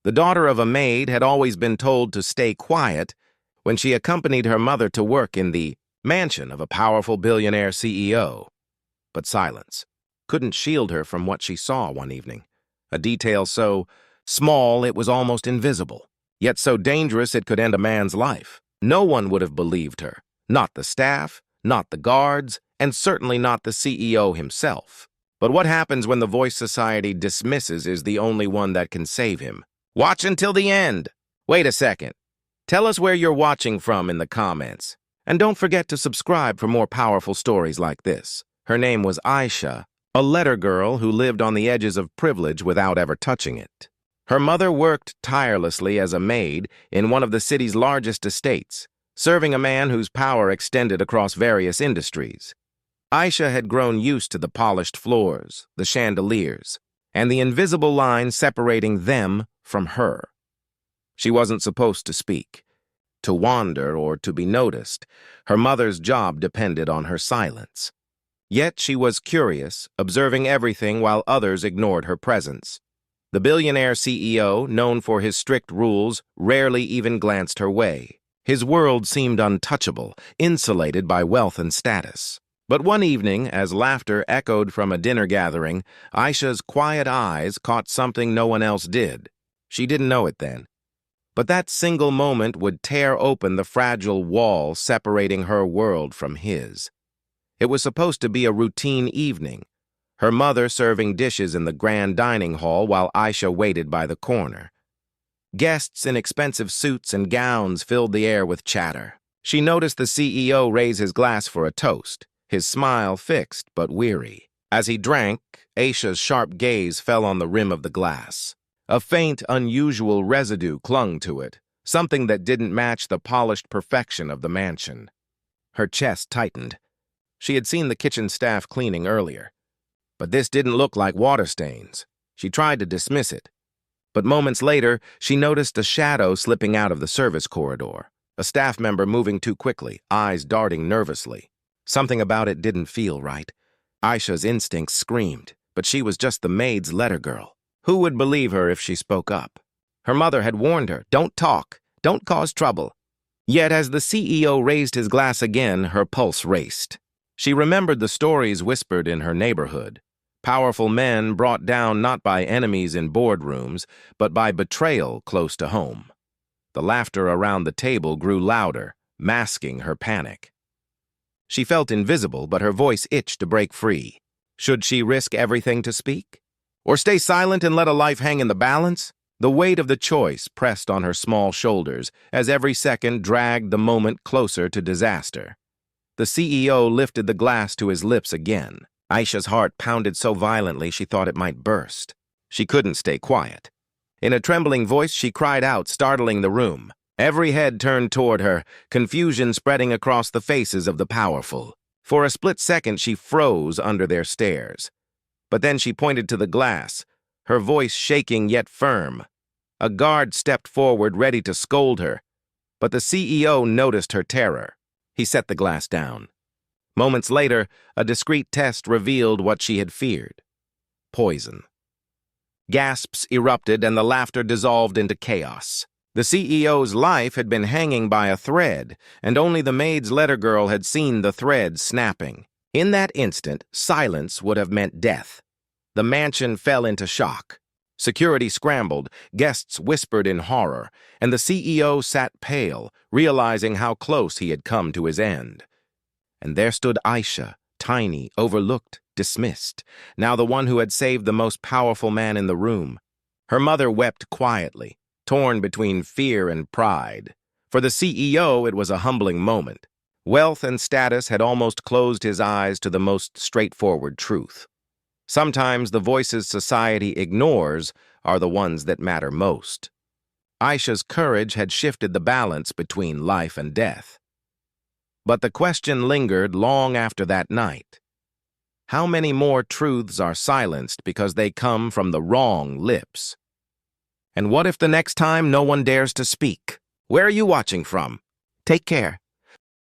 The daughter of a maid had always been told to stay quiet when she accompanied her mother to work in the mansion of a powerful billionaire CEO. But silence couldn't shield her from what she saw one evening, a detail so small it was almost invisible, yet so dangerous it could end a man's life. No one would have believed her, not the staff, not the guards, and certainly not the CEO himself. But what happens when the voice society dismisses is the only one that can save him? Watch until the end. Wait a second. Tell us where you're watching from in the comments. And don't forget to subscribe for more powerful stories like this. Her name was Aisha, a letter girl who lived on the edges of privilege without ever touching it. Her mother worked tirelessly as a maid in one of the city's largest estates, serving a man whose power extended across various industries. Aisha had grown used to the polished floors, the chandeliers, and the invisible line separating them from her. She wasn't supposed to speak, to wander, or to be noticed. Her mother's job depended on her silence. Yet she was curious, observing everything while others ignored her presence. The billionaire CEO, known for his strict rules, rarely even glanced her way. His world seemed untouchable, insulated by wealth and status. But one evening, as laughter echoed from a dinner gathering, Aisha's quiet eyes caught something no one else did. She didn't know it then. But that single moment would tear open the fragile wall separating her world from his. It was supposed to be a routine evening, her mother serving dishes in the grand dining hall while Aisha waited by the corner. Guests in expensive suits and gowns filled the air with chatter. She noticed the CEO raise his glass for a toast, his smile fixed but weary. As he drank, Aisha's sharp gaze fell on the rim of the glass. A faint, unusual residue clung to it, something that didn't match the polished perfection of the mansion. Her chest tightened. She had seen the kitchen staff cleaning earlier. But this didn't look like water stains. She tried to dismiss it. But moments later, she noticed a shadow slipping out of the service corridor, a staff member moving too quickly, eyes darting nervously. Something about it didn't feel right. Aisha's instincts screamed, but she was just the maid's letter girl. Who would believe her if she spoke up? Her mother had warned her, don't talk, don't cause trouble. Yet as the CEO raised his glass again, her pulse raced. She remembered the stories whispered in her neighborhood. Powerful men brought down not by enemies in boardrooms, but by betrayal close to home. The laughter around the table grew louder, masking her panic. She felt invisible, but her voice itched to break free. Should she risk everything to speak? Or stay silent and let a life hang in the balance? The weight of the choice pressed on her small shoulders as every second dragged the moment closer to disaster. The CEO lifted the glass to his lips again. Aisha's heart pounded so violently she thought it might burst. She couldn't stay quiet. In a trembling voice, she cried out, startling the room. Every head turned toward her, confusion spreading across the faces of the powerful. For a split second, she froze under their stares. But then she pointed to the glass, her voice shaking yet firm. A guard stepped forward, ready to scold her. But the CEO noticed her terror. He set the glass down. Moments later, a discreet test revealed what she had feared. Poison. Gasps erupted and the laughter dissolved into chaos. The CEO's life had been hanging by a thread, and only the maid's letter girl had seen the thread snapping. In that instant, silence would have meant death. The mansion fell into shock. Security scrambled, guests whispered in horror, and the CEO sat pale, realizing how close he had come to his end. And there stood Aisha, tiny, overlooked, dismissed, now the one who had saved the most powerful man in the room. Her mother wept quietly, torn between fear and pride. For the CEO, it was a humbling moment. Wealth and status had almost closed his eyes to the most straightforward truth. Sometimes the voices society ignores are the ones that matter most. Aisha's courage had shifted the balance between life and death. But the question lingered long after that night. How many more truths are silenced because they come from the wrong lips? And what if the next time no one dares to speak? Where are you watching from? Take care.